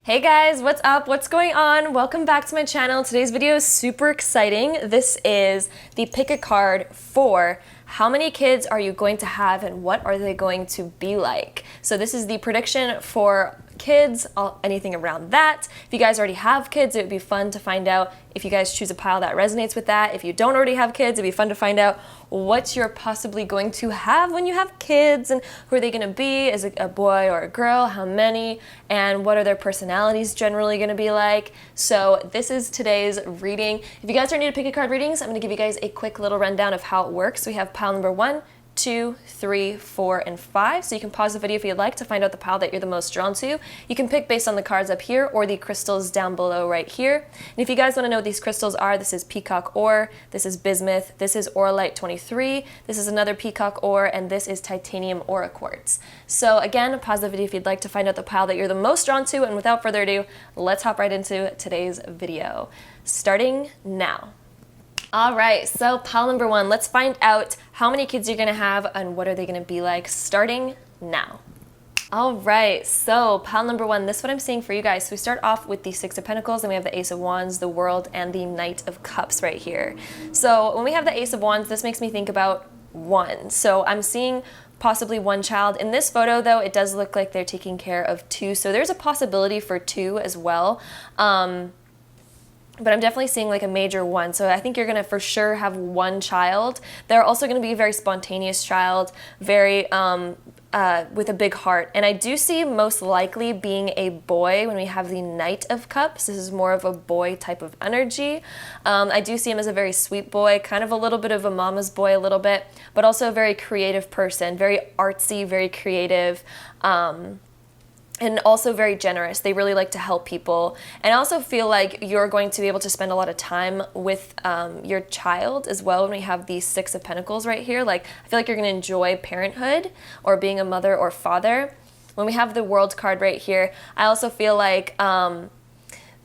Hey guys, what's up? What's going on? Welcome back to my channel. Today's video is super exciting. This is the pick a card for how many kids are you going to have and what are they going to be like. So this is the prediction for kids, anything around that. If you guys already have kids, it would be fun to find out if you guys choose a pile that resonates with that. If you don't already have kids, it'd be fun to find out what you're possibly going to have when you have kids and who are they going to be. Is it a boy or a girl? How many? And what are their personalities generally going to be like? So this is today's reading. If you guys are new to pick a card readings, I'm going to give you guys a quick little rundown of how it works. We have pile number 1, 2, 3, 4, and 5. So you can pause the video if you'd like to find out the pile that you're the most drawn to. You can pick based on the cards up here or the crystals down below right here. And if you guys want to know what these crystals are, this is peacock ore, this is bismuth, this is auralite 23, this is another peacock ore, and this is titanium aura quartz. So again, pause the video if you'd like to find out the pile that you're the most drawn to. And without further ado, let's hop right into today's video. Starting now. All right, so pile number 1, let's find out how many kids you're gonna have and what are they gonna be like starting now. All right, so pile number 1, this is what I'm seeing for you guys. So we start off with the 6 of Pentacles, then we have the Ace of Wands, the World, and the Knight of Cups right here. So when we have the Ace of Wands, this makes me think about 1. So I'm seeing possibly 1 child. In this photo though, it does look like they're taking care of 2. So there's a possibility for 2 as well. But I'm definitely seeing like a major 1. So I think you're going to for sure have 1 child. They're also going to be a very spontaneous child, very with a big heart. And I do see most likely being a boy when we have the Knight of Cups. This is more of a boy type of energy. I do see him as a very sweet boy, kind of a little bit of a mama's boy a little bit, but also a very creative person, very artsy, very creative. And also very generous. They really like to help people. And I also feel like you're going to be able to spend a lot of time with your child as well when we have these 6 of Pentacles right here. Like, I feel like you're gonna enjoy parenthood or being a mother or father. When we have the World card right here, I also feel like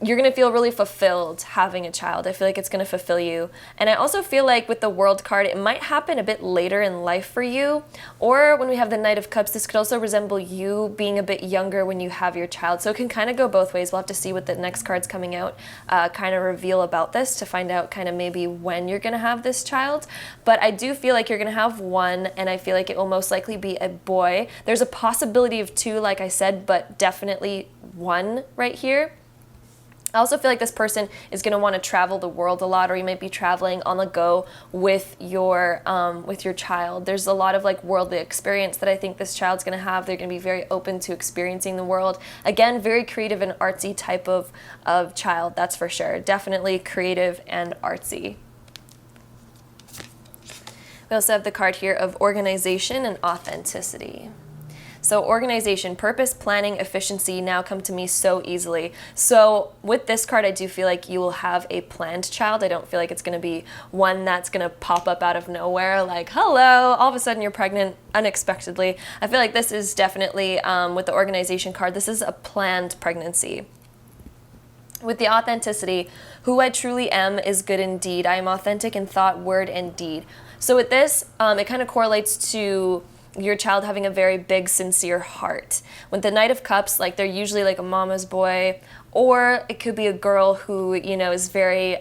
you're going to feel really fulfilled having a child. I feel like it's going to fulfill you. And I also feel like with the World card, it might happen a bit later in life for you. Or when we have the Knight of Cups, this could also resemble you being a bit younger when you have your child. So it can kind of go both ways. We'll have to see what the next cards coming out kind of reveal about this to find out kind of maybe when you're going to have this child. But I do feel like you're going to have 1, and I feel like it will most likely be a boy. There's a possibility of 2, like I said, but definitely 1 right here. I also feel like this person is going to want to travel the world a lot, or you might be traveling on the go with your child. There's a lot of like worldly experience that I think this child's going to have. They're going to be very open to experiencing the world. Again, very creative and artsy type of child, that's for sure. Definitely creative and artsy. We also have the card here of organization and authenticity. So organization, purpose, planning, efficiency now come to me so easily. So with this card, I do feel like you will have a planned child. I don't feel like it's going to be one that's going to pop up out of nowhere like, hello, all of a sudden you're pregnant unexpectedly. I feel like this is definitely, with the organization card, this is a planned pregnancy. With the authenticity, who I truly am is good indeed. I am authentic in thought, word, and deed. So with this, it kind of correlates to your child having a very big, sincere heart. With the Knight of Cups, like they're usually like a mama's boy, or it could be a girl who, you know, is very,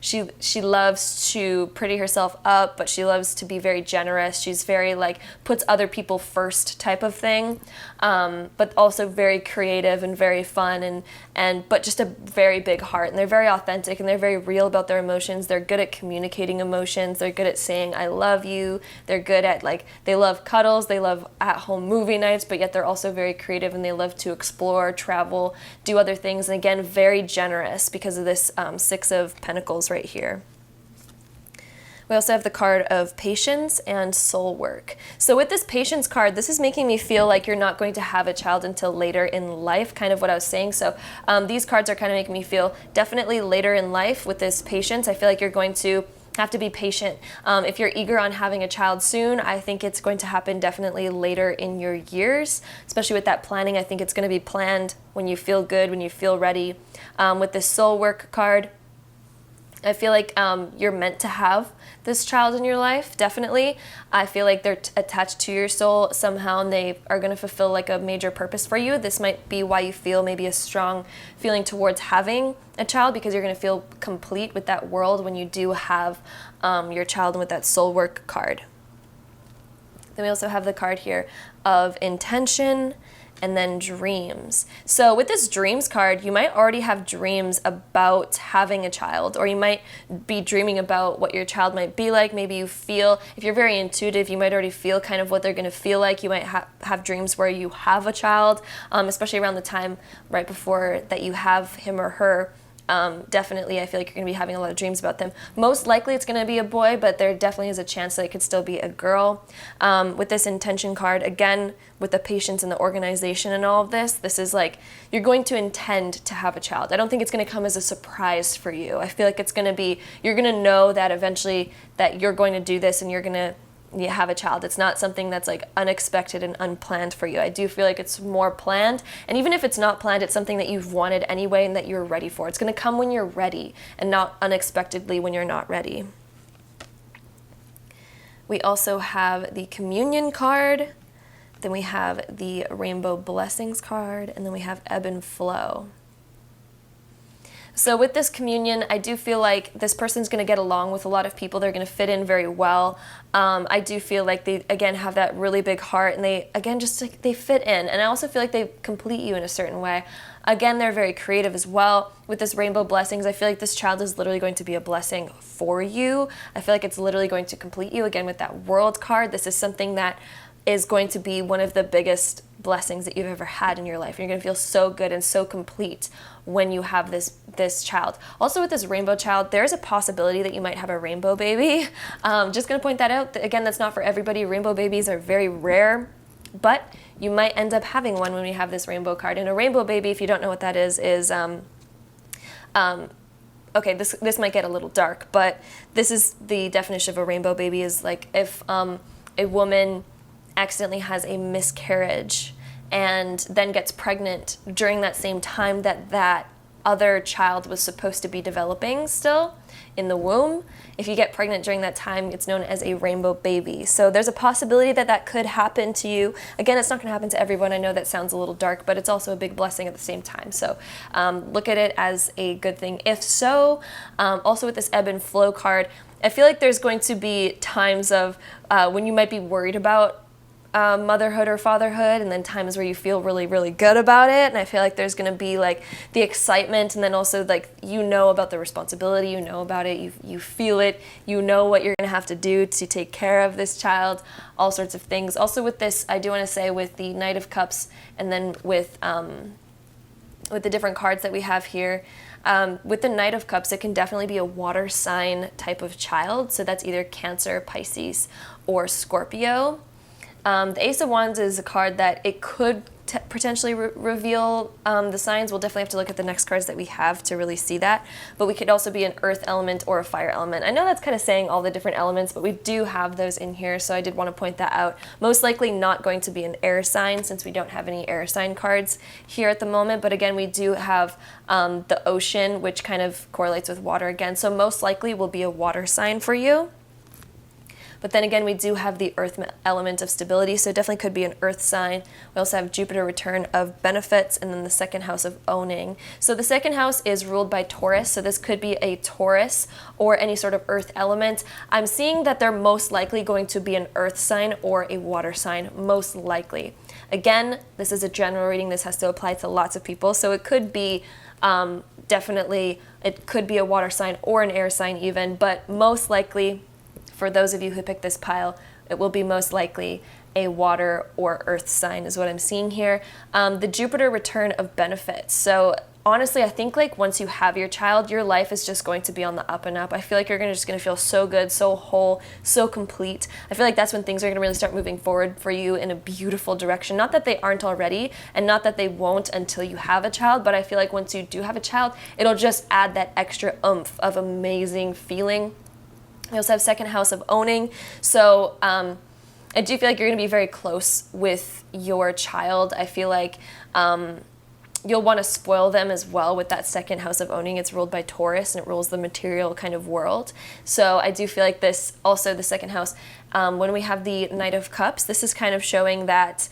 she loves to pretty herself up, but she loves to be very generous. She's very like puts other people first type of thing, but also very creative and very fun and but just a very big heart. And they're very authentic and they're very real about their emotions. They're good at communicating emotions. They're good at saying I love you. They're good at like they love cuddles. They love at-home movie nights, but yet they're also very creative and they love to explore, travel, do other things. And again, very generous because of this 6 of Pentacles right here. We also have the card of patience and soul work. So with this patience card, this is making me feel like you're not going to have a child until later in life, kind of what I was saying. So these cards are kind of making me feel definitely later in life with this patience. I feel like you're going to have to be patient. If you're eager on having a child soon, I think it's going to happen definitely later in your years, especially with that planning. I think it's going to be planned when you feel good, when you feel ready. With this soul work card, I feel like you're meant to have this child in your life, definitely. I feel like they're attached to your soul somehow, and they are going to fulfill like a major purpose for you. This might be why you feel maybe a strong feeling towards having a child, because you're going to feel complete with that world when you do have your child, and with that soul work card. Then we also have the card here of intention, and then dreams. So with this dreams card, you might already have dreams about having a child, or you might be dreaming about what your child might be like. Maybe you feel, if you're very intuitive, you might already feel kind of what they're going to feel like. You might have dreams where you have a child, especially around the time right before that you have him or her. Definitely, I feel like you're going to be having a lot of dreams about them. Most likely it's going to be a boy, but there definitely is a chance that it could still be a girl. With this intention card, again, with the patience and the organization and all of this, this is like, you're going to intend to have a child. I don't think it's going to come as a surprise for you. I feel like it's going to be, you're going to know that eventually that you're going to do this and you're going to have a child. It's not something that's like unexpected and unplanned for you. I do feel like it's more planned, and even if it's not planned, it's something that you've wanted anyway and that you're ready for. It's going to come when you're ready and not unexpectedly when you're not ready. We also have the communion card, then we have the rainbow blessings card, and then we have ebb and flow. So with this communion, I do feel like this person's going to get along with a lot of people. They're going to fit in very well. I do feel like they, again, have that really big heart, and they, again, just like they fit in. And I also feel like they complete you in a certain way. Again, they're very creative as well. With this rainbow blessings, I feel like this child is literally going to be a blessing for you. I feel like it's literally going to complete you. Again, with that world card, this is something that is going to be one of the biggest blessings that you've ever had in your life. You're going to feel so good and so complete when you have this child. Also with this rainbow child, there's a possibility that you might have a rainbow baby. Just going to point that out. Again, that's not for everybody. Rainbow babies are very rare, but you might end up having one when we have this rainbow card. And a rainbow baby, if you don't know what that is okay, this might get a little dark, but this is the definition of a rainbow baby, is like if a woman accidentally has a miscarriage and then gets pregnant during that same time that that other child was supposed to be developing still in the womb. If you get pregnant during that time, it's known as a rainbow baby. So there's a possibility that that could happen to you. Again, it's not going to happen to everyone. I know that sounds a little dark, but it's also a big blessing at the same time. So look at it as a good thing. If so, also with this ebb and flow card, I feel like there's going to be times of when you might be worried about motherhood or fatherhood, and then times where you feel really, really good about it. And I feel like there's going to be like the excitement, and then also like you know about the responsibility, you know about it, you feel it, you know what you're going to have to do to take care of this child, all sorts of things. Also with this, I do want to say with the Knight of Cups, and then with the different cards that we have here, with the Knight of Cups, it can definitely be a water sign type of child. So that's either Cancer, Pisces, or Scorpio. The Ace of Wands is a card that it could potentially reveal the signs. We'll definitely have to look at the next cards that we have to really see that. But we could also be an earth element or a fire element. I know that's kind of saying all the different elements, but we do have those in here, so I did want to point that out. Most likely not going to be an air sign, since we don't have any air sign cards here at the moment. But again, we do have the ocean, which kind of correlates with water again. So most likely will be a water sign for you. But then again, we do have the earth element of stability, so it definitely could be an earth sign. We also have Jupiter return of benefits, and then the second house of owning. So the second house is ruled by Taurus, so this could be a Taurus or any sort of earth element. I'm seeing that they're most likely going to be an earth sign or a water sign, most likely. Again, this is a general reading. This has to apply to lots of people, so it could be definitely, it could be a water sign or an air sign even, but most likely, for those of you who picked this pile, it will be most likely a water or earth sign is what I'm seeing here. The Jupiter return of benefits. So honestly, I think like once you have your child, your life is just going to be on the up and up. I feel like you're just going to feel so good, so whole, so complete. I feel like that's when things are going to really start moving forward for you in a beautiful direction. Not that they aren't already, and not that they won't until you have a child, but I feel like once you do have a child, it'll just add that extra oomph of amazing feeling. We also have second house of owning. So I do feel like you're going to be very close with your child. I feel like you'll want to spoil them as well with that second house of owning. It's ruled by Taurus, and it rules the material kind of world. So I do feel like this, also the second house, when we have the Knight of Cups, this is kind of showing that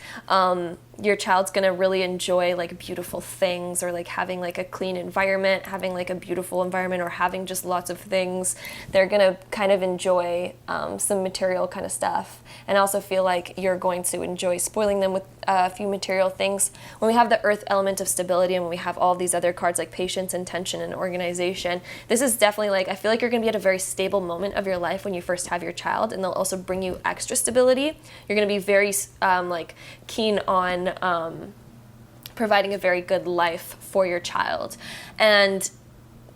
your child's gonna really enjoy like beautiful things, or like having like a clean environment, having like a beautiful environment, or having just lots of things. They're gonna kind of enjoy some material kind of stuff, and also feel like you're going to enjoy spoiling them with a few material things. When we have the earth element of stability, and when we have all these other cards like patience, intention, and organization, this is definitely like, I feel like you're gonna be at a very stable moment of your life when you first have your child, and they'll also bring you extra stability. You're gonna be very like keen on providing a very good life for your child. And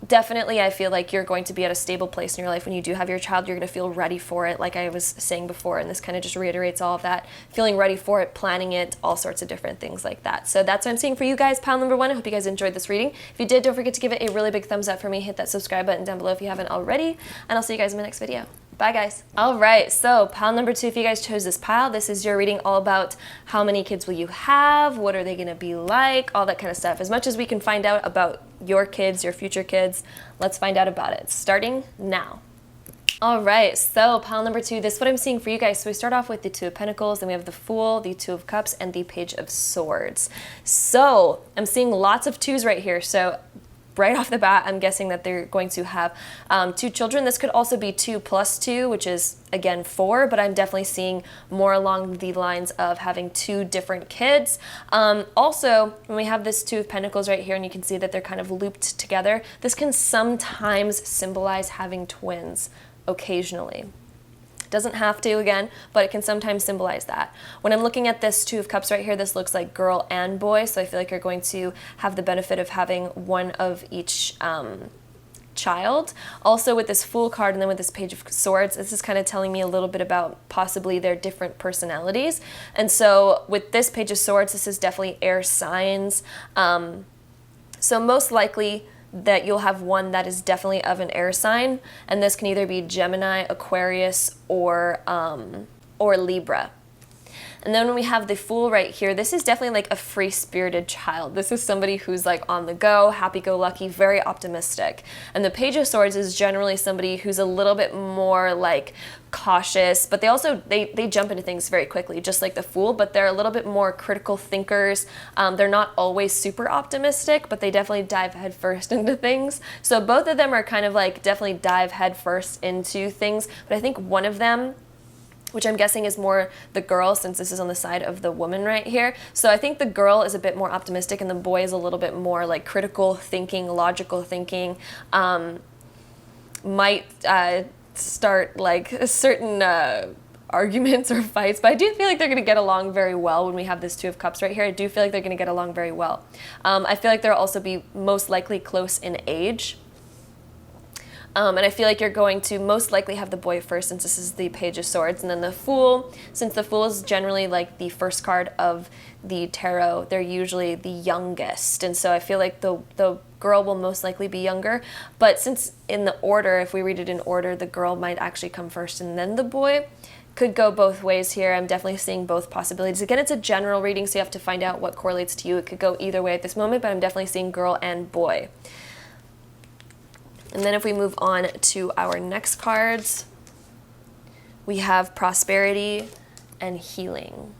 definitely I feel like you're going to be at a stable place in your life when you do have your child. You're going to feel ready for it, like I was saying before, and this kind of just reiterates all of that. Feeling ready for it, planning it, all sorts of different things like that. So that's what I'm seeing for you guys, pile number 1. I hope you guys enjoyed this reading. If you did, don't forget to give it a really big thumbs up for me. Hit that subscribe button down below if you haven't already, and I'll see you guys in my next video. Bye guys. All right, so pile number 2, if you guys chose this pile, this is your reading all about how many kids will you have, what are they gonna be like, all that kind of stuff. As much as we can find out about your kids, your future kids, let's find out about it, starting now. All right, so pile number 2, this is what I'm seeing for you guys. So we start off with the Two of Pentacles, then we have the Fool, the Two of Cups, and the Page of Swords. So I'm seeing lots of 2s right here. So right off the bat, I'm guessing that they're going to have 2 children. This could also be 2 plus 2, which is, again, 4, but I'm definitely seeing more along the lines of having 2 different kids. Also, when we have this Two of Pentacles right here, and you can see that they're kind of looped together, this can sometimes symbolize having twins occasionally. Doesn't have to, again, but it can sometimes symbolize that. When I'm looking at this Two of Cups right here, this looks like girl and boy, so I feel like you're going to have the benefit of having one of each child. Also with this Fool card, and then with this Page of Swords, this is kind of telling me a little bit about possibly their different personalities. And so with this Page of Swords, this is definitely air signs. So most likely that you'll have one that is definitely of an air sign, and this can either be Gemini, Aquarius, or Libra. And then when we have the Fool right here, this is definitely like a free-spirited child. This is somebody who's like on the go, happy-go-lucky, very optimistic. And the Page of Swords is generally somebody who's a little bit more like cautious, but they also, they jump into things very quickly, just like the Fool, but they're a little bit more critical thinkers. They're not always super optimistic, but they definitely dive headfirst into things. So both of them are kind of like definitely dive headfirst into things, but I think one of them, which I'm guessing is more the girl, since this is on the side of the woman right here. So I think the girl is a bit more optimistic, and the boy is a little bit more like critical thinking, logical thinking, might start like certain arguments or fights, but I do feel like they're going to get along very well when we have this Two of Cups right here. I do feel like they're going to get along very well. I feel like they'll also be most likely close in age. And I feel like you're going to most likely have the boy first, since this is the Page of Swords, and then the Fool, since the Fool is generally like the first card of the tarot, they're usually the youngest, and so I feel like the girl will most likely be younger. But since in the order, if we read it in order, the girl might actually come first and then the boy. Could go both ways here. I'm definitely seeing both possibilities. Again, it's a general reading, so you have to find out what correlates to you. It could go either way at this moment, but I'm definitely seeing girl and boy. And then if we move on to our next cards, we have Prosperity and Healing.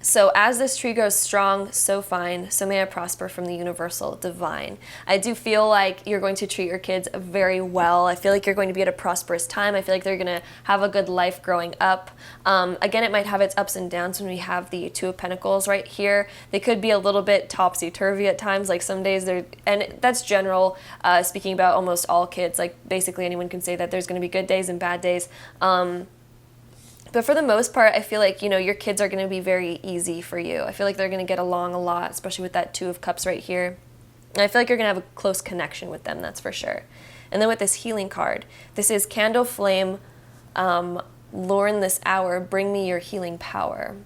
So as this tree grows strong, so fine, so may I prosper from the universal divine. I do feel like you're going to treat your kids very well. I feel like you're going to be at a prosperous time. I feel like they're going to have a good life growing up. Again, it might have its ups and downs when we have the Two of Pentacles right here. They could be a little bit topsy-turvy at times, like some days they're, and that's general, speaking about almost all kids, like basically anyone can say that there's going to be good days and bad days. But for the most part, I feel like, you know, your kids are going to be very easy for you. I feel like they're going to get along a lot, especially with that Two of Cups right here. And I feel like you're going to have a close connection with them, that's for sure. And then with this Healing card, this is Candle Flame, Lure in this hour, bring me your healing power.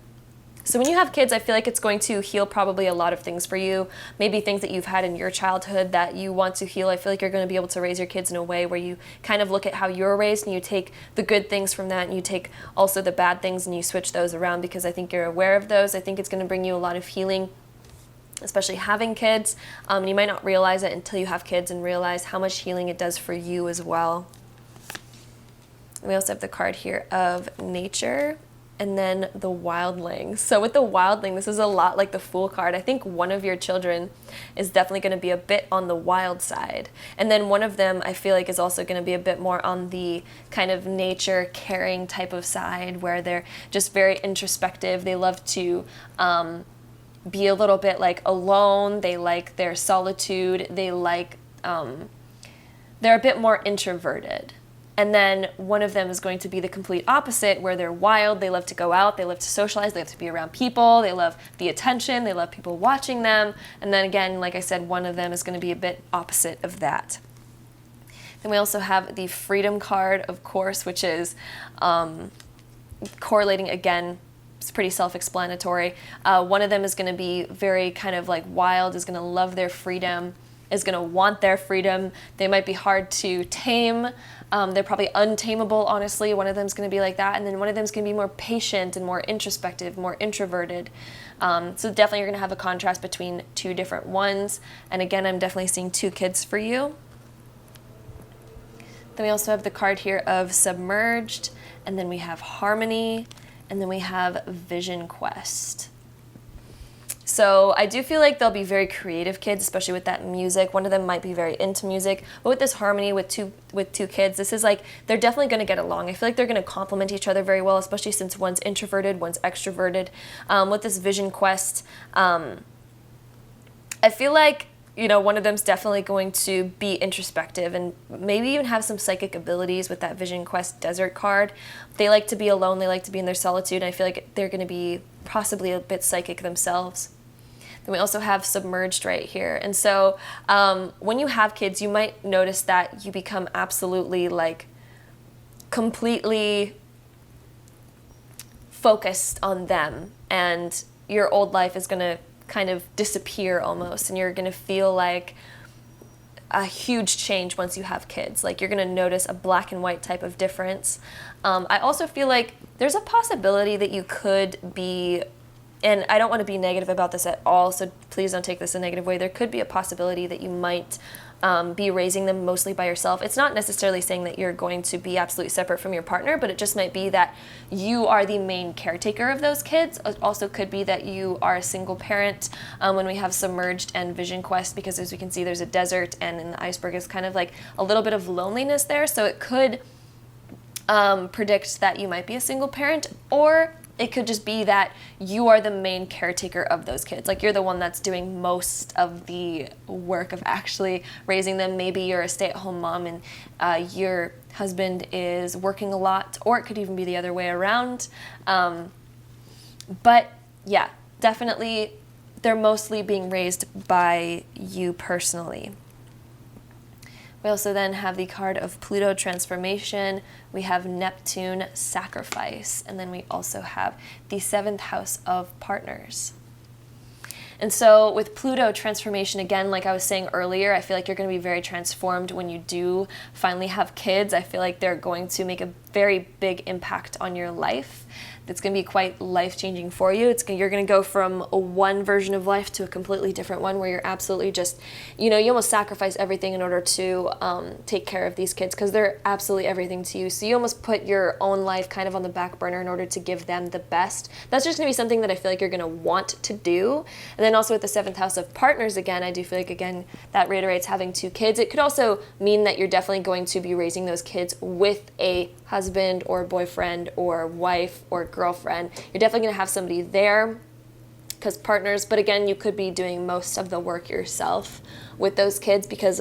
So when you have kids, I feel like it's going to heal probably a lot of things for you. Maybe things that you've had in your childhood that you want to heal. I feel like you're going to be able to raise your kids in a way where you kind of look at how you were raised and you take the good things from that and you take also the bad things and you switch those around, because I think you're aware of those. I think it's going to bring you a lot of healing, especially having kids. You might not realize it until you have kids and realize how much healing it does for you as well. We also have the card here of nature, and then the wildling. So with the wildling, this is a lot like the Fool card. I think one of your children is definitely going to be a bit on the wild side. And then one of them, I feel like, is also going to be a bit more on the kind of nature, caring type of side, where they're just very introspective. They love to be a little bit like alone. They like their solitude. They like, they're a bit more introverted. And then one of them is going to be the complete opposite, where they're wild, they love to go out, they love to socialize, they love to be around people, they love the attention, they love people watching them. And then again, like I said, one of them is going to be a bit opposite of that. Then we also have the freedom card, of course, which is correlating again. It's pretty self-explanatory. One of them is going to be very kind of like wild, is going to love their freedom, is going to want their freedom. They might be hard to tame. They're probably untamable, honestly. One of them is going to be like that. And then one of them is going to be more patient and more introspective, more introverted. So definitely you're going to have a contrast between two different ones. And again, I'm definitely seeing two kids for you. Then we also have the card here of submerged. And then we have harmony. And then we have vision quest. So I do feel like they'll be very creative kids, especially with that music. One of them might be very into music, but with this harmony with two kids, this is like, they're definitely going to get along. I feel like they're going to complement each other very well, especially since one's introverted, one's extroverted. With this vision quest, I feel like, you know, one of them's definitely going to be introspective and maybe even have some psychic abilities with that vision quest desert card. They like to be alone, they like to be in their solitude, and I feel like they're going to be possibly a bit psychic themselves. Then we also have submerged right here. And so when you have kids, you might notice that you become absolutely like completely focused on them, and your old life is going to kind of disappear almost, and you're going to feel like a huge change once you have kids. Like you're going to notice a black and white type of difference. I also feel like there's a possibility that you could be, and I don't want to be negative about this at all, so please don't take this a negative way. There could be a possibility that you might be raising them mostly by yourself. It's not necessarily saying that you're going to be absolutely separate from your partner, but it just might be that you are the main caretaker of those kids. It also could be that you are a single parent when we have submerged and vision quest, because as we can see, there's a desert, and in the iceberg is kind of like a little bit of loneliness there. So it could predict that you might be a single parent, or it could just be that you are the main caretaker of those kids. Like you're the one that's doing most of the work of actually raising them. Maybe you're a stay-at-home mom and your husband is working a lot, or it could even be the other way around. But yeah, definitely they're mostly being raised by you personally. We also then have the card of Pluto transformation. We have Neptune sacrifice. And then we also have the 7th house of partners. And so with Pluto transformation, again, like I was saying earlier, I feel like you're going to be very transformed when you do finally have kids. I feel like they're going to make a very big impact on your life. It's going to be quite life-changing for you. You're going to go from one version of life to a completely different one, where you're absolutely just, you know, you almost sacrifice everything in order to take care of these kids, because they're absolutely everything to you. So you almost put your own life kind of on the back burner in order to give them the best. That's just going to be something that I feel like you're going to want to do. And then also with the 7th house of partners, again, I do feel like, again, that reiterates having 2 kids. It could also mean that you're definitely going to be raising those kids with a husband or boyfriend or wife or girlfriend. You're definitely going to have somebody there, because partners, but again, you could be doing most of the work yourself with those kids, because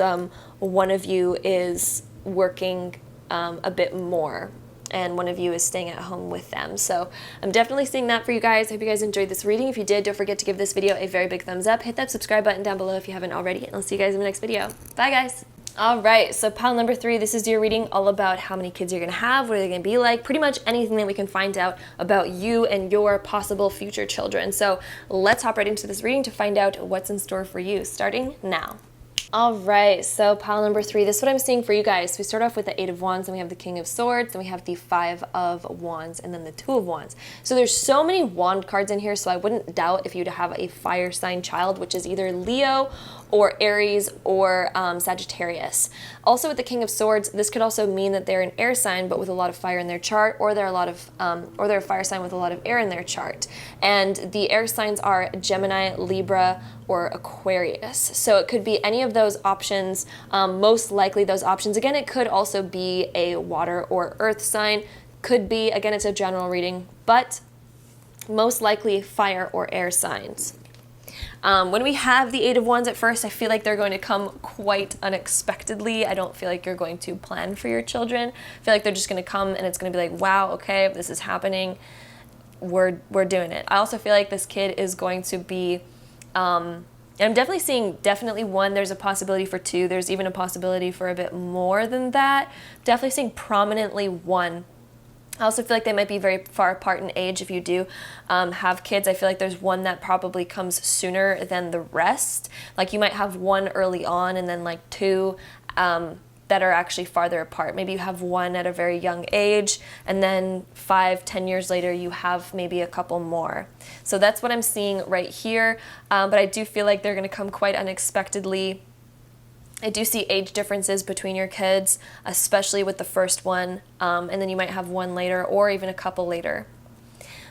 one of you is working a bit more and one of you is staying at home with them. So I'm definitely seeing that for you guys. I hope you guys enjoyed this reading. If you did, don't forget to give this video a very big thumbs up. Hit that subscribe button down below if you haven't already, and I'll see you guys in the next video. Bye guys. All right, so pile number 3, this is your reading all about how many kids you're gonna have, what are they gonna be like, pretty much anything that we can find out about you and your possible future children. So let's hop right into this reading to find out what's in store for you, starting now. All right, so pile number 3, this is what I'm seeing for you guys. We start off with the 8 of Wands, then we have the King of Swords, then we have the 5 of Wands, and then the 2 of Wands. So there's so many wand cards in here, so I wouldn't doubt if you'd have a fire sign child, which is either Leo or Aries or Sagittarius. Also with the King of Swords, this could also mean that they're an air sign but with a lot of fire in their chart, or they're a fire sign with a lot of air in their chart. And the air signs are Gemini, Libra, or Aquarius. So it could be any of those options, most likely those options. Again, it could also be a water or earth sign. Could be, again, it's a general reading, but most likely fire or air signs. When we have the 8 of Wands at first, I feel like they're going to come quite unexpectedly. I don't feel like you're going to plan for your children. I feel like they're just going to come and it's going to be like, wow, okay, this is happening. We're doing it. I also feel like this kid is going to be, and I'm definitely seeing one. There's a possibility for 2. There's even a possibility for a bit more than that. Definitely seeing prominently 1. I also feel like they might be very far apart in age if you do have kids. I feel like there's one that probably comes sooner than the rest. Like you might have 1 early on and then like 2 that are actually farther apart. Maybe you have 1 at a very young age and then 5-10 years later you have maybe a couple more. So that's what I'm seeing right here. But I do feel like they're going to come quite unexpectedly. I do see age differences between your kids, especially with the first one, and then you might have 1 later or even a couple later.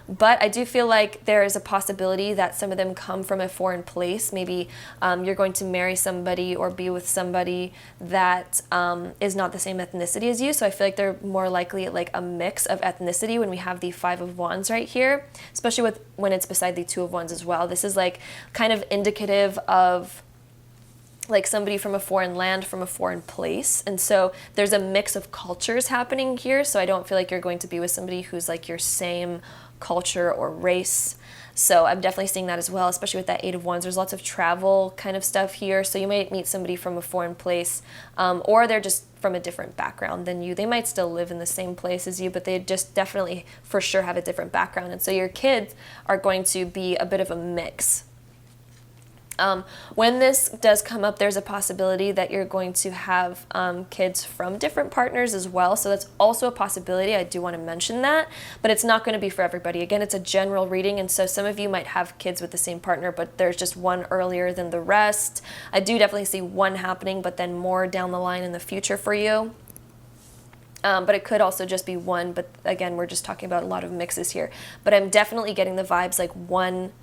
But I do feel like there is a possibility that some of them come from a foreign place. Maybe you're going to marry somebody or be with somebody that is not the same ethnicity as you. So I feel like they're more likely like a mix of ethnicity when we have the 5 of Wands right here, especially when it's beside the 2 of Wands as well. This is like kind of indicative of like somebody from a foreign land, from a foreign place. And so there's a mix of cultures happening here. So I don't feel like you're going to be with somebody who's like your same culture or race. So I'm definitely seeing that as well, especially with that 8 of Wands. There's lots of travel kind of stuff here. So you might meet somebody from a foreign place, or they're just from a different background than you. They might still live in the same place as you, but they just definitely for sure have a different background. And so your kids are going to be a bit of a mix. When this does come up, there's a possibility that you're going to have kids from different partners as well. So that's also a possibility. I do want to mention that, but it's not going to be for everybody. Again, it's a general reading, and so some of you might have kids with the same partner, but there's just 1 earlier than the rest. I do definitely see 1 happening, but then more down the line in the future for you. But it could also just be 1, but again, we're just talking about a lot of mixes here. But I'm definitely getting the vibes like 1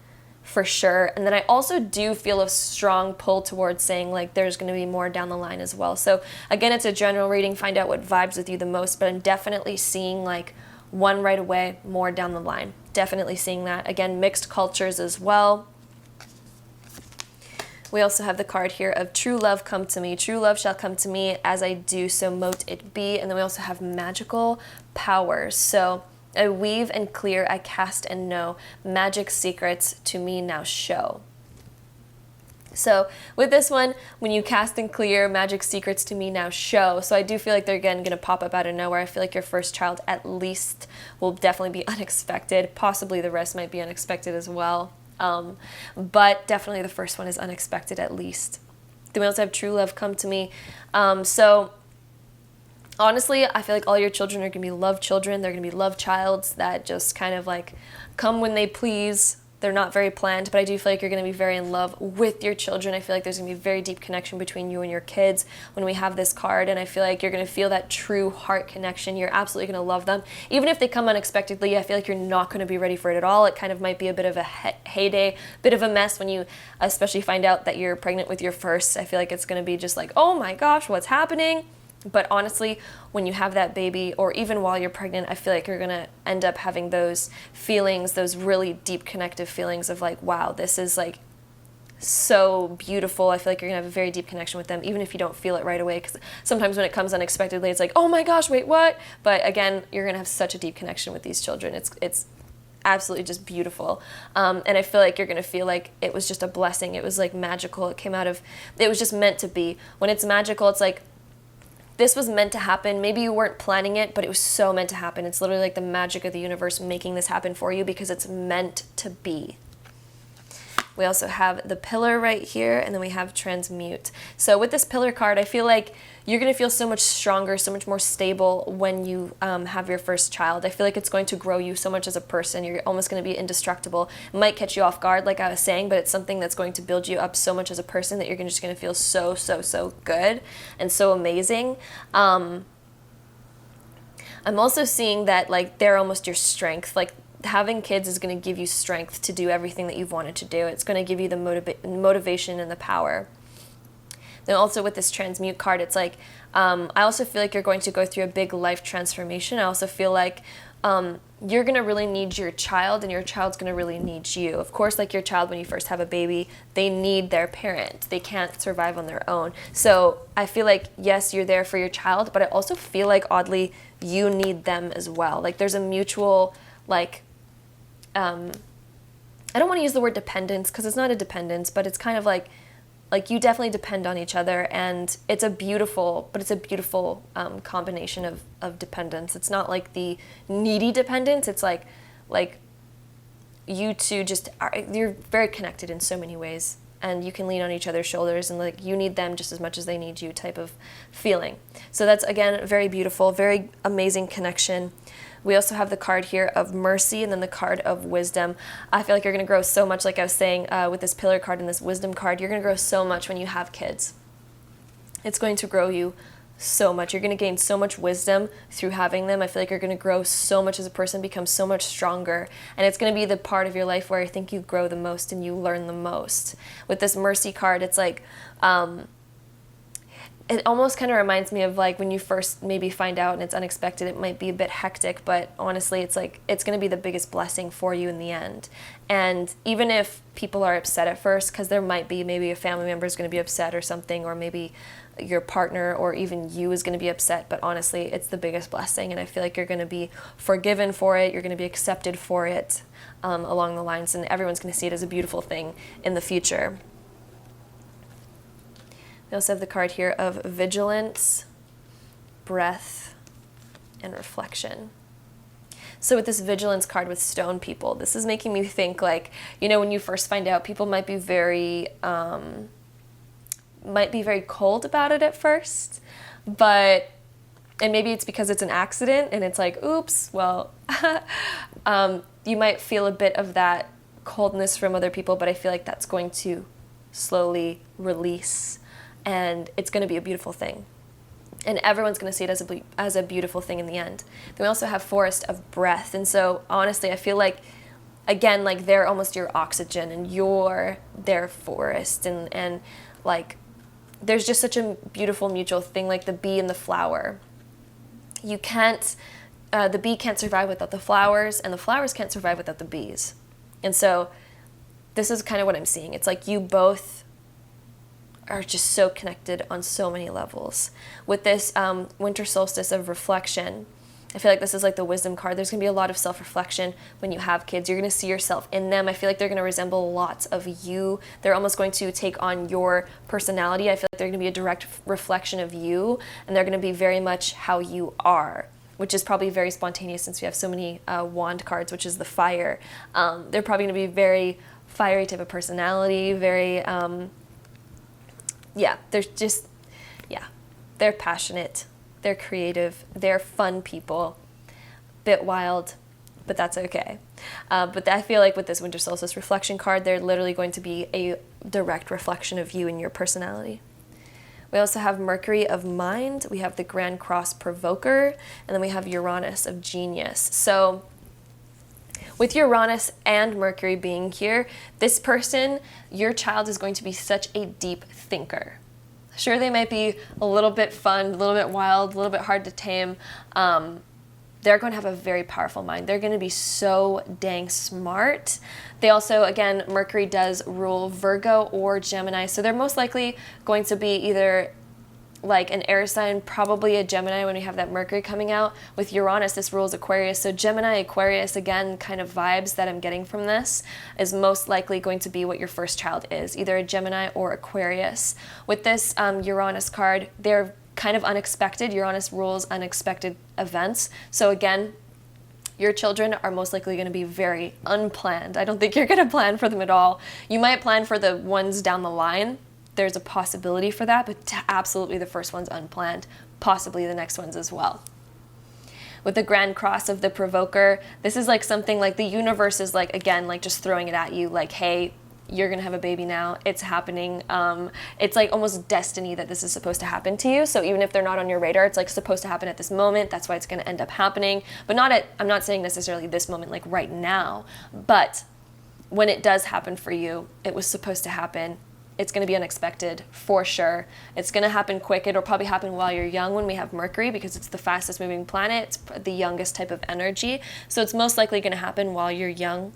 for sure. And then I also do feel a strong pull towards saying like there's going to be more down the line as well. So again, it's a general reading, find out what vibes with you the most, but I'm definitely seeing like 1 right away, more down the line. Definitely seeing that. Again, mixed cultures as well. We also have the card here of true love come to me. True love shall come to me, as I do, so mote it be. And then we also have magical powers. So I weave and clear, I cast and know, magic secrets to me now show. So with this one, when you cast and clear, magic secrets to me now show. So I do feel like they're again going to pop up out of nowhere. I feel like your first child at least will definitely be unexpected. Possibly the rest might be unexpected as well. But definitely the first one is unexpected at least. Then we also have true love come to me. So honestly, I feel like all your children are going to be love children. They're going to be love childs that just kind of like come when they please. They're not very planned, but I do feel like you're going to be very in love with your children. I feel like there's going to be a very deep connection between you and your kids when we have this card, and I feel like you're going to feel that true heart connection. You're absolutely going to love them. Even if they come unexpectedly, I feel like you're not going to be ready for it at all. It kind of might be a bit of a heyday, bit of a mess when you especially find out that you're pregnant with your first. I feel like it's going to be just like, oh my gosh, what's happening? But honestly, when you have that baby, or even while you're pregnant, I feel like you're going to end up having those feelings, those really deep connective feelings of like, wow, this is like so beautiful. I feel like you're going to have a very deep connection with them, even if you don't feel it right away. Because sometimes when it comes unexpectedly, it's like, oh my gosh, wait, what? But again, you're going to have such a deep connection with these children. It's absolutely just beautiful. And I feel like you're going to feel like it was just a blessing. It was like magical. It was just meant to be. When it's magical, it's like this was meant to happen. Maybe you weren't planning it, but it was so meant to happen. It's literally like the magic of the universe making this happen for you because it's meant to be. We also have the pillar right here, and then we have transmute. So with this pillar card, I feel like you're going to feel so much stronger, so much more stable when you have your first child. I feel like it's going to grow you so much as a person. You're almost going to be indestructible. It might catch you off guard, like I was saying, but it's something that's going to build you up so much as a person that you're just going to feel so, so, so good and so amazing. I'm also seeing that like they're almost your strength. Like having kids is going to give you strength to do everything that you've wanted to do. It's going to give you the motivation and the power. Then also with this transmute card, it's like, I also feel like you're going to go through a big life transformation. I also feel like you're going to really need your child, and your child's going to really need you. Of course, like your child, when you first have a baby, they need their parent. They can't survive on their own. So I feel like, yes, you're there for your child, but I also feel like, oddly, you need them as well. Like there's a mutual, like, I don't want to use the word dependence because it's not a dependence, but it's kind of like you definitely depend on each other, and it's a beautiful combination of dependence. It's not like the needy dependence. It's like you two you're very connected in so many ways, and you can lean on each other's shoulders, and like you need them just as much as they need you type of feeling. So that's, again, very beautiful, very amazing connection. We also have the card here of mercy, and then the card of wisdom. I feel like you're going to grow so much, like I was saying, with this pillar card and this wisdom card. You're going to grow so much when you have kids. It's going to grow you so much. You're going to gain so much wisdom through having them. I feel like you're going to grow so much as a person, become so much stronger. And it's going to be the part of your life where I think you grow the most and you learn the most. With this mercy card, it's like, it almost kind of reminds me of like when you first maybe find out and it's unexpected. It might be a bit hectic, but honestly, it's like it's going to be the biggest blessing for you in the end. And even if people are upset at first, because there might be maybe a family member is going to be upset or something, or maybe your partner or even you is going to be upset, but honestly, it's the biggest blessing, and I feel like you're going to be forgiven for it. You're going to be accepted for it along the lines, and everyone's going to see it as a beautiful thing in the future. We also have the card here of vigilance, breath, and reflection. So with this vigilance card with stone people, this is making me think like, when you first find out, people might be very cold about it at first, and maybe it's because it's an accident and it's like, oops, well, you might feel a bit of that coldness from other people, but I feel like that's going to slowly release. And it's going to be a beautiful thing. And everyone's going to see it as a beautiful thing in the end. Then we also have forest of breath. And so, honestly, I feel like, again, like they're almost your oxygen and you're their forest. And like, there's just such a beautiful mutual thing, like the bee and the flower. The bee can't survive without the flowers, and the flowers can't survive without the bees. And so, this is kind of what I'm seeing. It's like you both are just so connected on so many levels. With this winter solstice of reflection, I feel like this is like the wisdom card. There's going to be a lot of self-reflection when you have kids. You're going to see yourself in them. I feel like they're going to resemble lots of you. They're almost going to take on your personality. I feel like they're going to be a direct reflection of you, and they're going to be very much how you are, which is probably very spontaneous since we have so many wand cards, which is the fire. They're probably going to be very fiery type of personality, very... they're passionate, they're creative, they're fun people, bit wild, but that's okay. But I feel like with this winter solstice reflection card, they're literally going to be a direct reflection of you and your personality. We also have Mercury of mind, we have the Grand Cross Provoker, and then we have Uranus of genius. So with Uranus and Mercury being here, this person, your child, is going to be such a deep thinker. Sure, they might be a little bit fun, a little bit wild, a little bit hard to tame. They're going to have a very powerful mind. They're going to be so dang smart. They also, again, Mercury does rule Virgo or Gemini, so they're most likely going to be either like an air sign, probably a Gemini when we have that Mercury coming out. With Uranus, this rules Aquarius. So Gemini, Aquarius, again, kind of vibes that I'm getting from this is most likely going to be what your first child is, either a Gemini or Aquarius. With this Uranus card, they're kind of unexpected. Uranus rules unexpected events. So again, your children are most likely going to be very unplanned. I don't think you're going to plan for them at all. You might plan for the ones down the line. There's a possibility for that, but absolutely the first one's unplanned, possibly the next ones as well. With the Grand Cross of the Provoker, this is like something like the universe is like, again, like just throwing it at you, like, hey, you're going to have a baby now. It's happening. It's like almost destiny that this is supposed to happen to you. So even if they're not on your radar, it's like supposed to happen at this moment. That's why it's going to end up happening. But I'm not saying necessarily this moment, like right now, but when it does happen for you, it was supposed to happen. It's going to be unexpected for sure. It's going to happen quick. It'll probably happen while you're young when we have Mercury, because it's the fastest moving planet. It's the youngest type of energy. So it's most likely going to happen while you're young.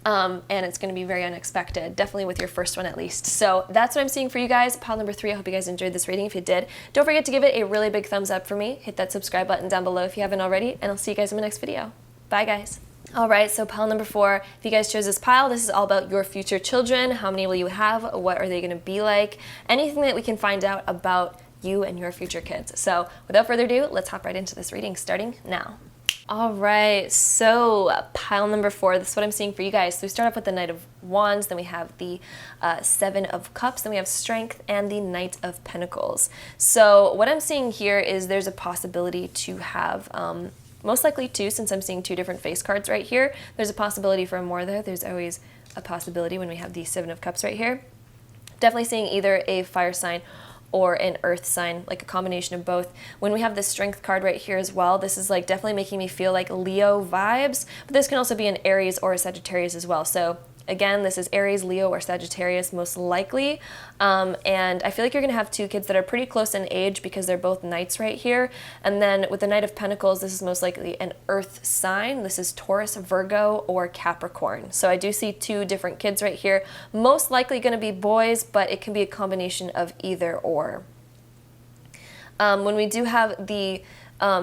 And it's going to be very unexpected, definitely with your first one at least. So that's what I'm seeing for you guys. Pile number 3, I hope you guys enjoyed this reading. If you did, don't forget to give it a really big thumbs up for me. Hit that subscribe button down below if you haven't already, and I'll see you guys in my next video. Bye, guys. All right, so pile number 4, if you guys chose this pile, this is all about your future children. How many will you have? What are they going to be like? Anything that we can find out about you and your future kids. So without further ado, let's hop right into this reading starting now. All right, so pile number 4, this is what I'm seeing for you guys. So we start off with the Knight of Wands, then we have the 7 of Cups, then we have Strength, and the Knight of Pentacles. So what I'm seeing here is there's a possibility to have, most likely 2, since I'm seeing 2 different face cards right here. There's a possibility for more there. There's always a possibility when we have the 7 of Cups right here. Definitely seeing either a fire sign or an earth sign, like a combination of both. When we have the Strength card right here as well, this is like definitely making me feel like Leo vibes, but this can also be an Aries or a Sagittarius as well. So again, this is Aries, Leo, or Sagittarius most likely. And I feel like you're gonna have 2 kids that are pretty close in age because they're both knights right here. And then with the Knight of Pentacles, this is most likely an earth sign. This is Taurus, Virgo, or Capricorn. So I do see 2 different kids right here. Most likely gonna be boys, but it can be a combination of either or. When we do have the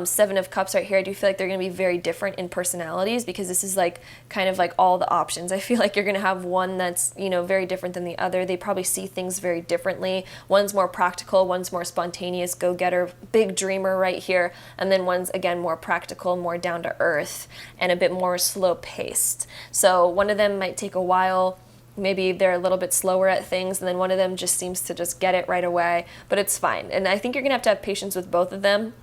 7 of Cups right here, I do feel like they're going to be very different in personalities, because this is like kind of like all the options. I feel like you're going to have one that's, you know, very different than the other. They probably see things very differently. One's more practical, one's more spontaneous, go-getter, big dreamer right here, and then one's again more practical, more down to earth, and a bit more slow-paced. So one of them might take a while. Maybe they're a little bit slower at things, and then one of them just seems to just get it right away, but it's fine. And I think you're going to have patience with both of them.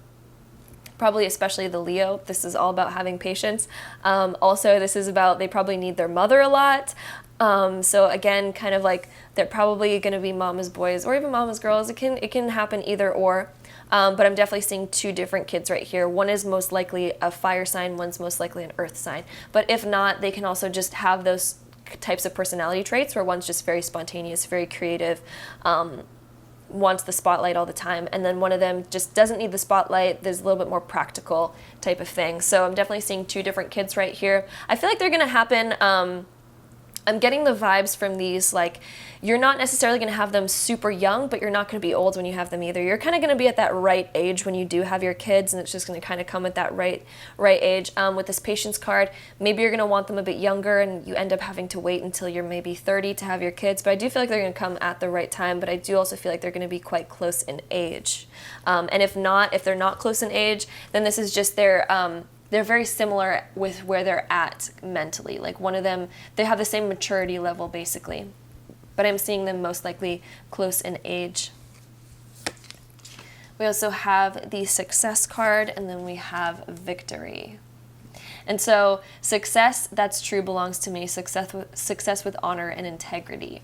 Probably especially the Leo. This is all about having patience. Also, this is about, they probably need their mother a lot. So again, kind of like they're probably going to be mama's boys or even mama's girls. It can happen either or. But I'm definitely seeing 2 different kids right here. One is most likely a fire sign, one's most likely an earth sign. But if not, they can also just have those types of personality traits where one's just very spontaneous, very creative, wants the spotlight all the time, and then one of them just doesn't need the spotlight. There's a little bit more practical type of thing. So I'm definitely seeing 2 different kids right here. I feel like they're gonna happen, I'm getting the vibes from these, like, you're not necessarily going to have them super young, but you're not going to be old when you have them either. You're kind of going to be at that right age when you do have your kids, and it's just going to kind of come at that right age. With this Patience card, maybe you're going to want them a bit younger, and you end up having to wait until you're maybe 30 to have your kids, but I do feel like they're going to come at the right time, but I do also feel like they're going to be quite close in age. And if they're not close in age, then this is just they're very similar with where they're at mentally. Like one of them, they have the same maturity level basically, but I'm seeing them most likely close in age. We also have the Success card, and then we have Victory. And so success, that's true, belongs to me. Success with honor and integrity.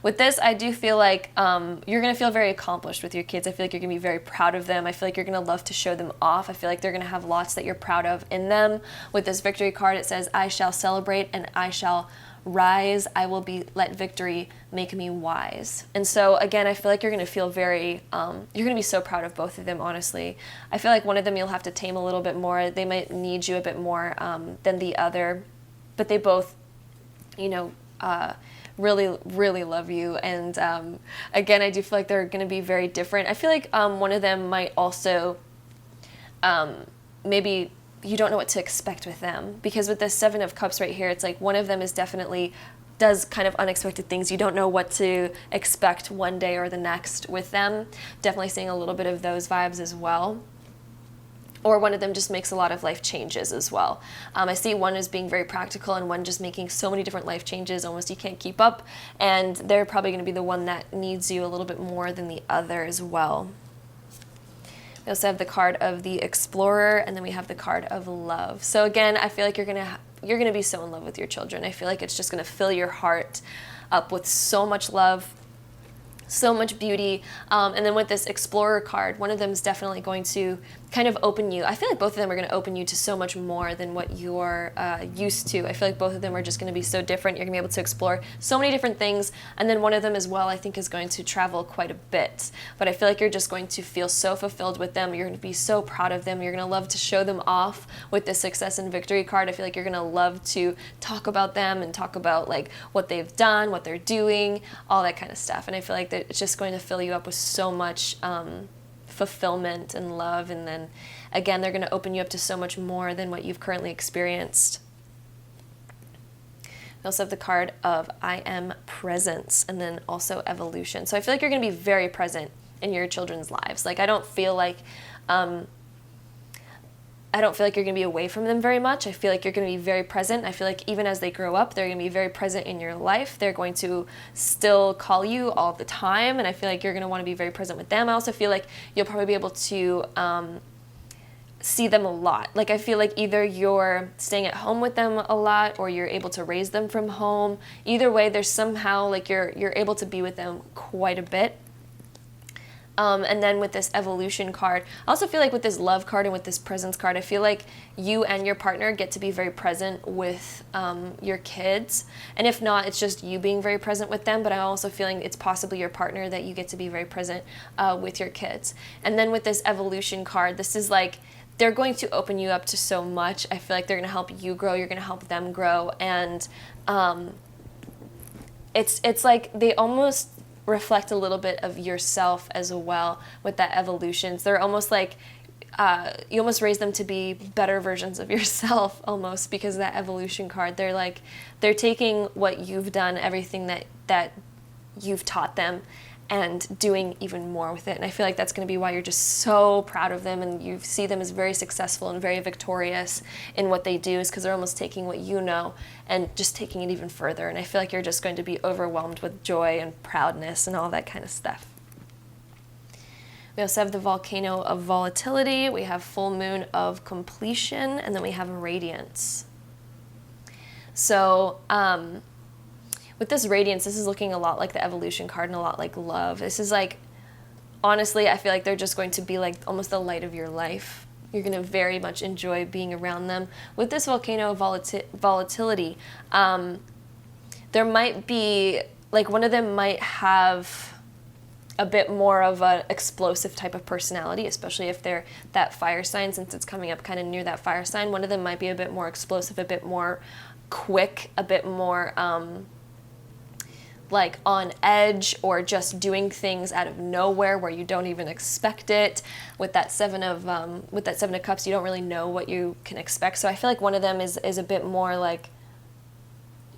With this, I do feel like you're going to feel very accomplished with your kids. I feel like you're going to be very proud of them. I feel like you're going to love to show them off. I feel like they're going to have lots that you're proud of in them. With this Victory card, it says, I shall celebrate and I shall rise. I will let victory make me wise. And so again, I feel like you're going to feel very, you're going to be so proud of both of them, honestly. I feel like one of them you'll have to tame a little bit more. They might need you a bit more than the other, but they both, you know, really, really love you. And again, I do feel like they're going to be very different. I feel like one of them might also maybe you don't know what to expect with them, because with the Seven of Cups right here, it's like one of them is definitely does kind of unexpected things. You don't know what to expect one day or the next with them. Definitely seeing a little bit of those vibes as well. Or one of them just makes a lot of life changes as well. I see one as being very practical and one just making so many different life changes, almost you can't keep up. And they're probably going to be the one that needs you a little bit more than the other as well. We also have the card of the Explorer, and then we have the card of Love. So again, I feel like you're gonna be so in love with your children. I feel like it's just gonna fill your heart up with so much love, so much beauty. And then with this Explorer card, one of them is definitely going to kind of open you. I feel like both of them are going to open you to so much more than what you're used to. I feel like both of them are just going to be so different. You're going to be able to explore so many different things. And then one of them as well, I think, is going to travel quite a bit. But I feel like you're just going to feel so fulfilled with them. You're going to be so proud of them. You're going to love to show them off with the Success and Victory card. I feel like you're going to love to talk about them and talk about like what they've done, what they're doing, all that kind of stuff. And I feel like that it's just going to fill you up with so much fulfillment and love, and then again they're going to open you up to so much more than what you've currently experienced. We also have the card of I Am Presence, and then also Evolution. So I feel like you're going to be very present in your children's lives. Like I don't feel like you're going to be away from them very much. I feel like you're going to be very present. I feel like even as they grow up, they're going to be very present in your life. They're going to still call you all the time, and I feel like you're going to want to be very present with them. I also feel like you'll probably be able to see them a lot. Like I feel like either you're staying at home with them a lot or you're able to raise them from home. Either way, there's somehow like you're able to be with them quite a bit. And then with this Evolution card, I also feel like with this Love card and with this Presence card, I feel like you and your partner get to be very present with your kids. And if not, it's just you being very present with them. But I'm also feeling it's possibly your partner that you get to be very present with your kids. And then with this Evolution card, this is like they're going to open you up to so much. I feel like they're going to help you grow. You're going to help them grow. And it's like they almost reflect a little bit of yourself as well with that evolutions. They're almost like you almost raise them to be better versions of yourself almost because of that Evolution card. They're taking what you've done, everything that you've taught them, and doing even more with it. And I feel like that's going to be why you're just so proud of them and you see them as very successful and very victorious in what they do, is because they're almost taking what you know and just taking it even further. And I feel like you're just going to be overwhelmed with joy and proudness and all that kind of stuff. We also have the Volcano of Volatility, we have Full Moon of Completion, and then we have Radiance. So, with this Radiance, this is looking a lot like the Evolution card and a lot like Love. This is like, honestly, I feel like they're just going to be like almost the light of your life. You're going to very much enjoy being around them. With this Volcano of Volatility, there might be, like one of them might have a bit more of an explosive type of personality, especially if they're that fire sign, since it's coming up kind of near that fire sign. One of them might be a bit more explosive, a bit more quick, a bit more like on edge, or just doing things out of nowhere where you don't even expect it. With that Seven of Cups, you don't really know what you can expect. So I feel like one of them is a bit more like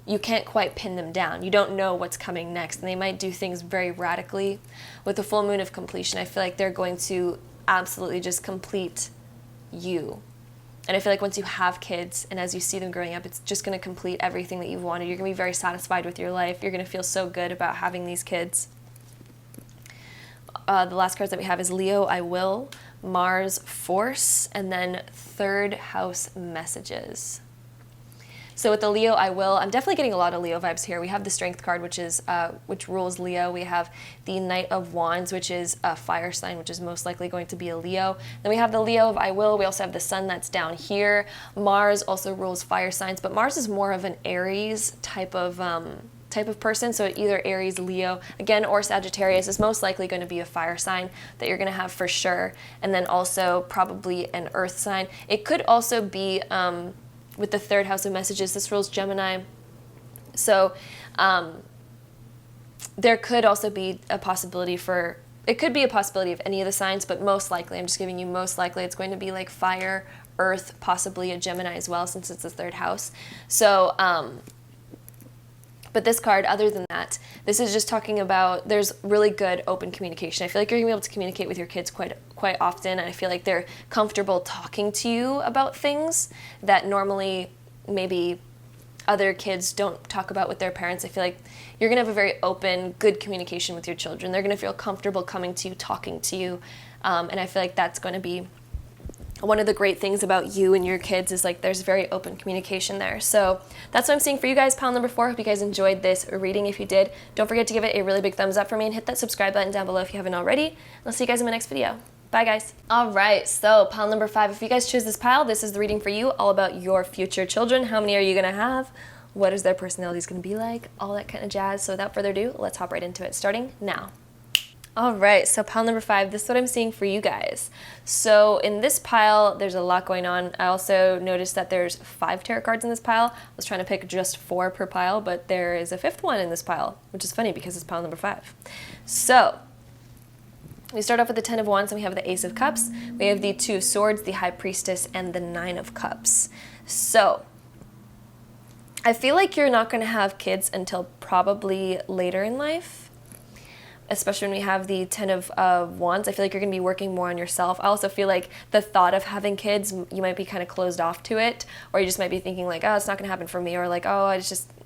you can't quite pin them down. You don't know what's coming next, and they might do things very radically. With the Full Moon of Completion, I feel like they're going to absolutely just complete you. And I feel like once you have kids and as you see them growing up, it's just going to complete everything that you've wanted. You're going to be very satisfied with your life. You're going to feel so good about having these kids. The last cards that we have is Leo, I Will, Mars, Force, and then Third House Messages. So with the Leo, I Will, I'm definitely getting a lot of Leo vibes here. We have the Strength card, which rules Leo. We have the Knight of Wands, which is a fire sign, which is most likely going to be a Leo. Then we have the Leo of I Will. We also have the Sun that's down here. Mars also rules fire signs, but Mars is more of an Aries type of person. So either Aries, Leo, again, or Sagittarius is most likely going to be a fire sign that you're going to have for sure. And then also probably an Earth sign. It could also be with the Third House of Messages, this rules Gemini. So there could also be a possibility it could be a possibility of any of the signs, but most likely, I'm just giving you most likely, it's going to be like fire, Earth, possibly a Gemini as well, since it's the third house. So But this card, other than that, this is just talking about there's really good open communication. I feel like you're going to be able to communicate with your kids quite often, and I feel like they're comfortable talking to you about things that normally maybe other kids don't talk about with their parents. I feel like you're going to have a very open, good communication with your children. They're going to feel comfortable coming to you, talking to you, and I feel like that's going to be one of the great things about you and your kids is like there's very open communication there. So that's what I'm seeing for you guys, pile number 4. Hope you guys enjoyed this reading. If you did, don't forget to give it a really big thumbs up for me and hit that subscribe button down below if you haven't already. I'll see you guys in my next video. Bye guys. All right, so pile number 5. If you guys choose this pile, this is the reading for you, all about your future children. How many are you gonna have? What is their personalities gonna be like? All that kind of jazz. So without further ado, let's hop right into it, starting now. All right, so pile number 5, this is what I'm seeing for you guys. So in this pile, there's a lot going on. I also noticed that there's 5 tarot cards in this pile. I was trying to pick just 4 per pile, but there is a 5th one in this pile, which is funny because it's pile number 5. So we start off with the 10 of Wands, and we have the Ace of Cups. We have the 2 of Swords, the High Priestess, and the 9 of Cups. So I feel like you're not gonna have kids until probably later in life. Especially when we have the 10 of Wands, I feel like you're going to be working more on yourself. I also feel like the thought of having kids, you might be kind of closed off to it, or you just might be thinking like, oh, it's not going to happen for me, or like, oh,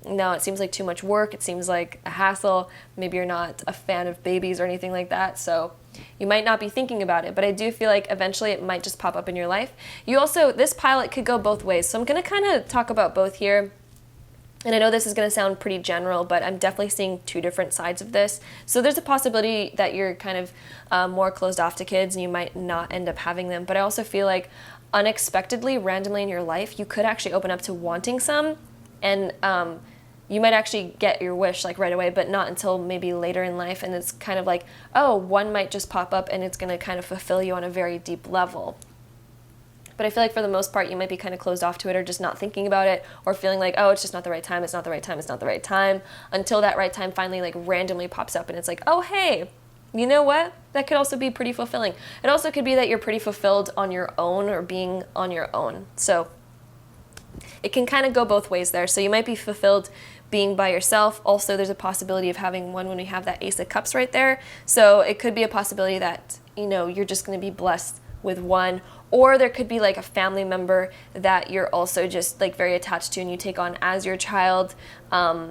no, it seems like too much work, it seems like a hassle, maybe you're not a fan of babies or anything like that, so you might not be thinking about it, but I do feel like eventually it might just pop up in your life. You also, this pile, it could go both ways, so I'm going to kind of talk about both here. And I know this is going to sound pretty general, but I'm definitely seeing 2 different sides of this. So there's a possibility that you're kind of more closed off to kids and you might not end up having them. But I also feel like unexpectedly, randomly in your life, you could actually open up to wanting some. And you might actually get your wish like right away, but not until maybe later in life. And it's kind of like, oh, one might just pop up and it's going to kind of fulfill you on a very deep level. But I feel like for the most part, you might be kind of closed off to it or just not thinking about it or feeling like, oh, it's just not the right time, it's not the right time, it's not the right time, until that right time finally like randomly pops up and it's like, oh, hey, you know what? That could also be pretty fulfilling. It also could be that you're pretty fulfilled on your own or being on your own. So it can kind of go both ways there. So you might be fulfilled being by yourself. Also, there's a possibility of having one when we have that Ace of Cups right there. So it could be a possibility that, you know, you're just going to be blessed with one, or there could be like a family member that you're also just like very attached to and you take on as your child. But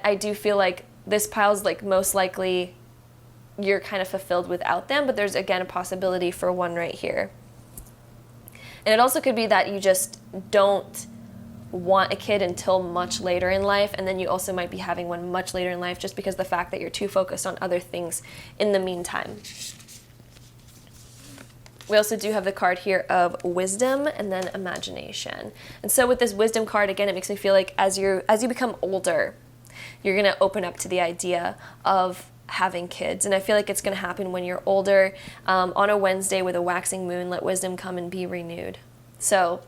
I do feel like this pile's like most likely you're kind of fulfilled without them, but there's again a possibility for one right here. And it also could be that you just don't want a kid until much later in life, and then you also might be having one much later in life just because of the fact that you're too focused on other things in the meantime. We also do have the card here of Wisdom and then Imagination. And so with this Wisdom card, again, it makes me feel like as you become older, you're going to open up to the idea of having kids. And I feel like it's going to happen when you're older. On a Wednesday with a waxing moon, let wisdom come and be renewed. So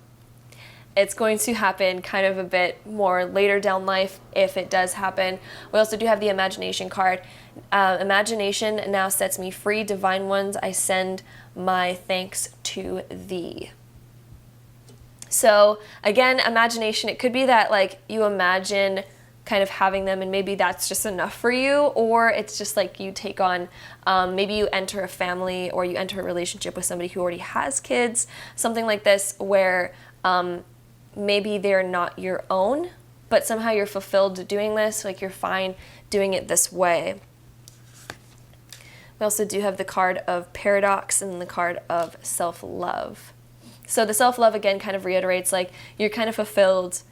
it's going to happen kind of a bit more later down life if it does happen. We also do have the Imagination card. Imagination now sets me free. Divine ones, I send my thanks to thee. So again, imagination, it could be that like you imagine kind of having them and maybe that's just enough for you, or it's just like you take on, maybe you enter a family or you enter a relationship with somebody who already has kids, something like this where maybe they're not your own, but somehow you're fulfilled doing this, like you're fine doing it this way. We also do have the card of Paradox and the card of Self-Love. So the self-love again kind of reiterates like you're kind of fulfilled,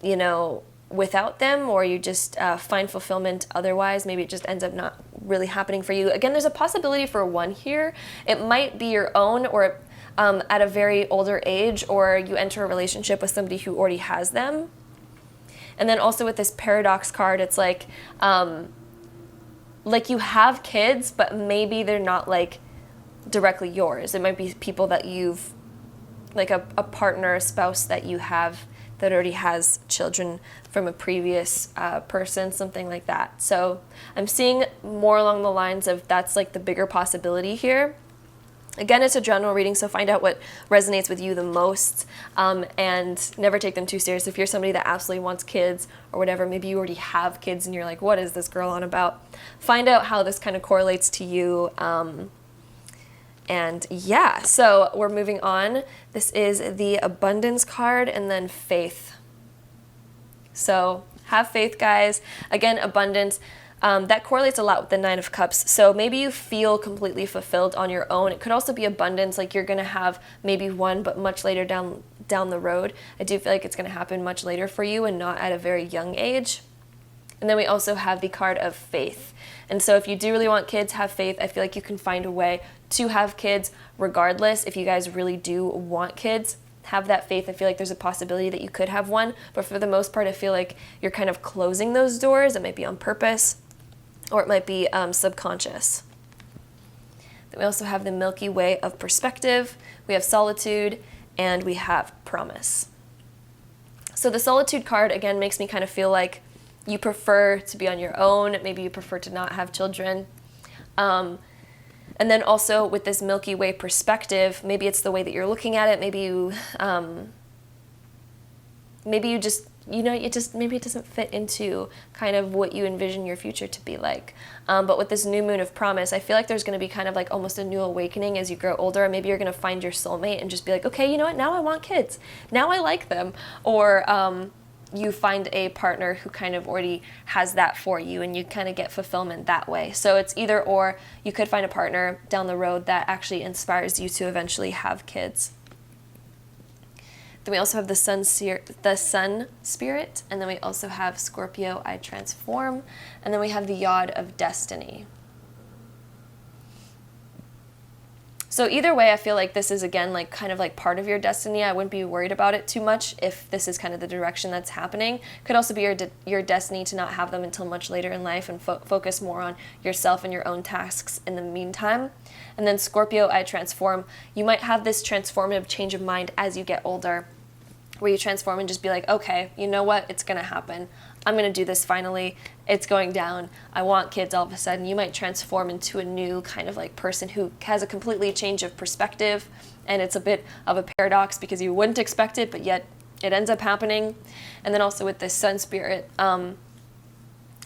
you know, without them, or you just find fulfillment otherwise. Maybe it just ends up not really happening for you. Again, there's a possibility for one here. It might be your own, or at a very older age, or you enter a relationship with somebody who already has them. And then also with this Paradox card, it's like you have kids, but maybe they're not like directly yours. It might be people that you've, like a partner, a spouse that you have that already has children from a previous person, something like that. So I'm seeing more along the lines of that's like the bigger possibility here. Again, it's a general reading, so find out what resonates with you the most, and never take them too serious. If you're somebody that absolutely wants kids or whatever, maybe you already have kids and you're like, what is this girl on about? Find out how this kind of correlates to you. And yeah, so we're moving on. This is the abundance card and then faith. So have faith, guys. Again, abundance. That correlates a lot with the Nine of Cups. So maybe you feel completely fulfilled on your own. It could also be abundance, like you're going to have maybe one, but much later down the road. I do feel like it's going to happen much later for you and not at a very young age. And then we also have the card of faith. And so if you do really want kids, have faith. I feel like you can find a way to have kids regardless. If you guys really do want kids, have that faith. I feel like there's a possibility that you could have one. But for the most part, I feel like you're kind of closing those doors. It might be on purpose, or it might be subconscious. Then we also have the Milky Way of perspective. We have solitude, and we have promise. So the solitude card, again, makes me kind of feel like you prefer to be on your own. Maybe you prefer to not have children. And then also with this Milky Way perspective, maybe it's the way that you're looking at it. Maybe you just, maybe it doesn't fit into kind of what you envision your future to be like. But with this new moon of promise, I feel like there's going to be kind of like almost a new awakening as you grow older. Maybe you're going to find your soulmate and just be like, okay, you know what? Now I want kids. Now I like them. Or you find a partner who kind of already has that for you, and you kind of get fulfillment that way. So it's either or. You could find a partner down the road that actually inspires you to eventually have kids. Then we also have the sun spirit, and then we also have Scorpio, I transform, and then we have the Yod of destiny. So either way, I feel like this is, again, like kind of like part of your destiny. I wouldn't be worried about it too much if this is kind of the direction that's happening. Could also be your destiny to not have them until much later in life and focus more on yourself and your own tasks in the meantime. And then Scorpio, I transform. You might have this transformative change of mind as you get older, where you transform and just be like, okay, you know what? It's going to happen. I'm going to do this finally. It's going down. I want kids all of a sudden. You might transform into a new kind of like person who has a completely change of perspective. And it's a bit of a paradox because you wouldn't expect it, but yet it ends up happening. And then also with this sun spirit,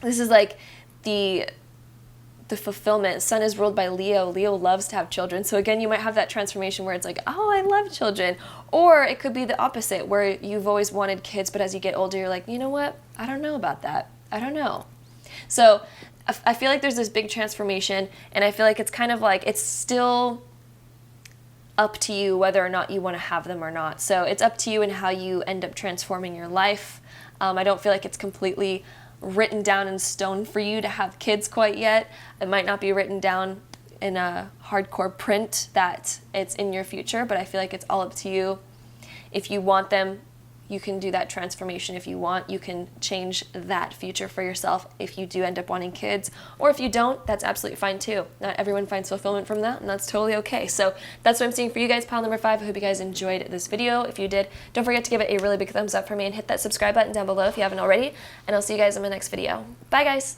this is like the fulfillment. Sun is ruled by Leo. Leo loves to have children. So again, you might have that transformation where it's like, oh, I love children. Or it could be the opposite, where you've always wanted kids, but as you get older, you're like, you know what? I don't know about that. I don't know. So I feel like there's this big transformation, and I feel like it's kind of like it's still up to you whether or not you want to have them or not. So it's up to you and how you end up transforming your life. I don't feel like it's completely written down in stone for you to have kids quite yet. It might not be written down in a hardcore print that it's in your future, but I feel like it's all up to you. If you want them, you can do that transformation. If you want, you can change that future for yourself if you do end up wanting kids. Or if you don't, that's absolutely fine too. Not everyone finds fulfillment from that, and that's totally okay. So that's what I'm seeing for you guys, pile number 5. I hope you guys enjoyed this video. If you did, don't forget to give it a really big thumbs up for me and hit that subscribe button down below if you haven't already. And I'll see you guys in my next video. Bye, guys.